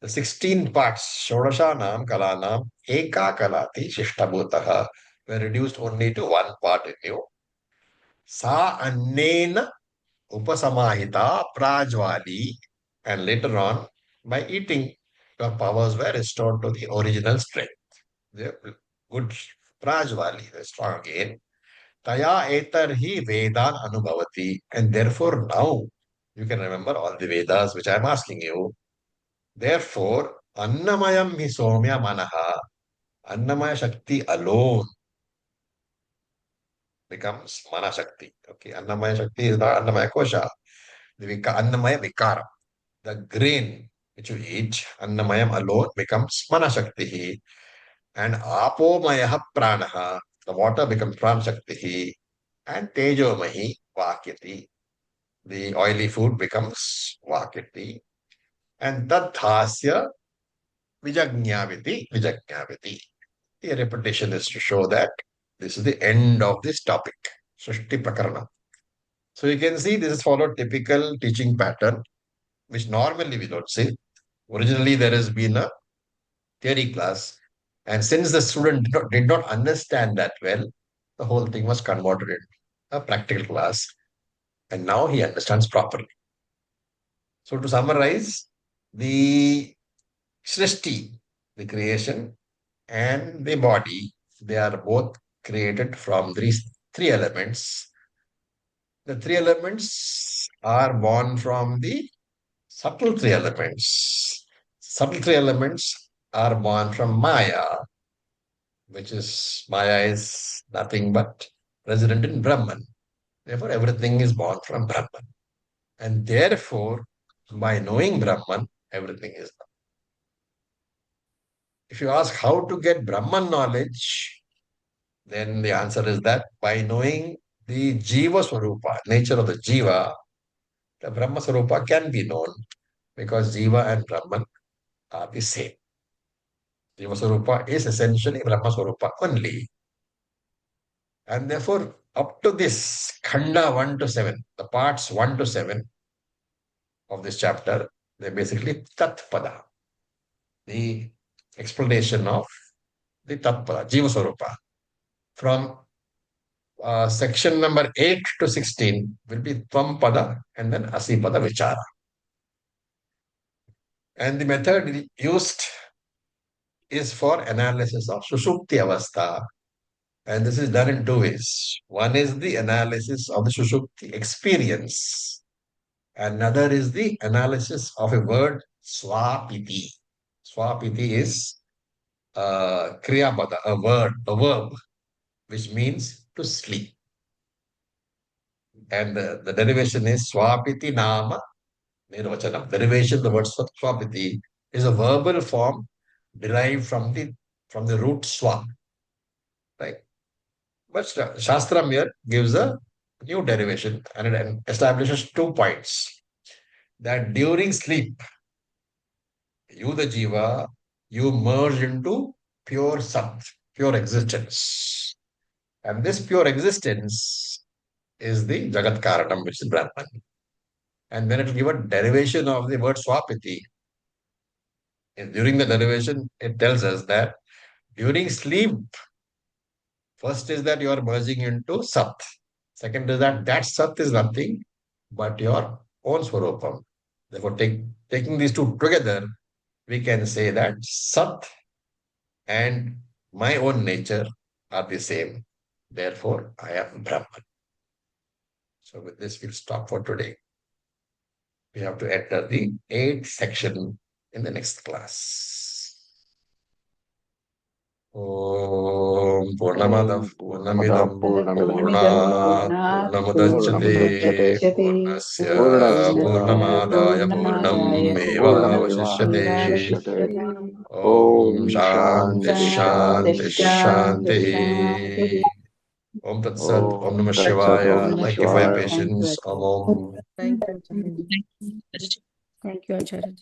the 16 parts, Shodashanam Kalanam Eka Kalati Shishtabhutaha, were reduced only to one part in you. Sa Annena Upasamahita Prajvali, and later on, by eating, your powers were restored to the original strength. They good Prajvali, they're strong again. Taya etar hi Vedan anubhavati. And therefore now you can remember all the Vedas which I am asking you. Therefore, Annamayam hi Somya Manaha, Annamaya Shakti alone becomes Mana Shakti. Okay, Annamaya Shakti is not Annamaya Kosha. The Annamaya Vikara. The grain which you eat, Annamayam alone becomes Mana Shakti. And Apomayaha Pranaha, the water becomes Pran Shakti. And Tejomahi Vakyati, the oily food becomes Vakyati. And Tadhasya Vijagnyaviti. The repetition is to show that this is the end of this topic, Srishti Prakarana. So you can see this is followed typical teaching pattern, which normally we don't see. Originally, there has been a theory class, and since the student did not understand that well, the whole thing was converted into a practical class, and now he understands properly. So to summarize, the Srishti, the creation, and the body, they are both created from these three elements. The three elements are born from the subtle three elements. Subtle three elements are born from Maya, which is Maya is nothing but resident in Brahman. Therefore, everything is born from Brahman. And therefore, by knowing Brahman, everything is known. If you ask how to get Brahman knowledge, then the answer is that by knowing the Jiva Swarupa, nature of the Jiva, the Brahma Swarupa can be known because Jiva and Brahman are the same. Jiva Swarupa is essentially Brahma Swarupa only. And therefore, up to this Khanda 1 to 7, the parts 1 to 7 of this chapter, they're basically Tatpada, the explanation of the Tatpada, Jiva Swarupa. From section number 8 to 16 will be Tvampada and then Asipada Vichara. And the method used is for analysis of Sushupti Avastha. And this is done in two ways. One is the analysis of the Sushupti experience. Another is the analysis of a word, Swapiti. Swapiti is Kriyapada, a verb, which means to sleep. And the derivation is Swapiti Nama Nirvachanam. Derivation, the word Swapiti, is a verbal form derived from the root swa. Right? But Shastram here gives a new derivation and it establishes 2 points. That during sleep, you, the Jiva, you merge into pure Sat, pure existence. And this pure existence is the Jagat Karanam, which is Brahman. And then it will give a derivation of the word Swapiti. And during the derivation, it tells us that during sleep, first is that you are merging into Sat. Second is that Sat is nothing but your own Swarupam. Therefore, taking these two together, we can say that Sat and my own nature are the same. Therefore, I am Brahman. So with this, we'll stop for today. We have to enter the 8th section in the next class. Om Purnamadav Purnamidam Purnat Purnamudachyate Purnasya Purnamadaya Purnamevavasishyate Om Shanti Shanti Shanti Om Tat Sat Om Namah Shivaya. Thank you for your patience. Om Om. Thank you, Acharya. Thank you, Acharya.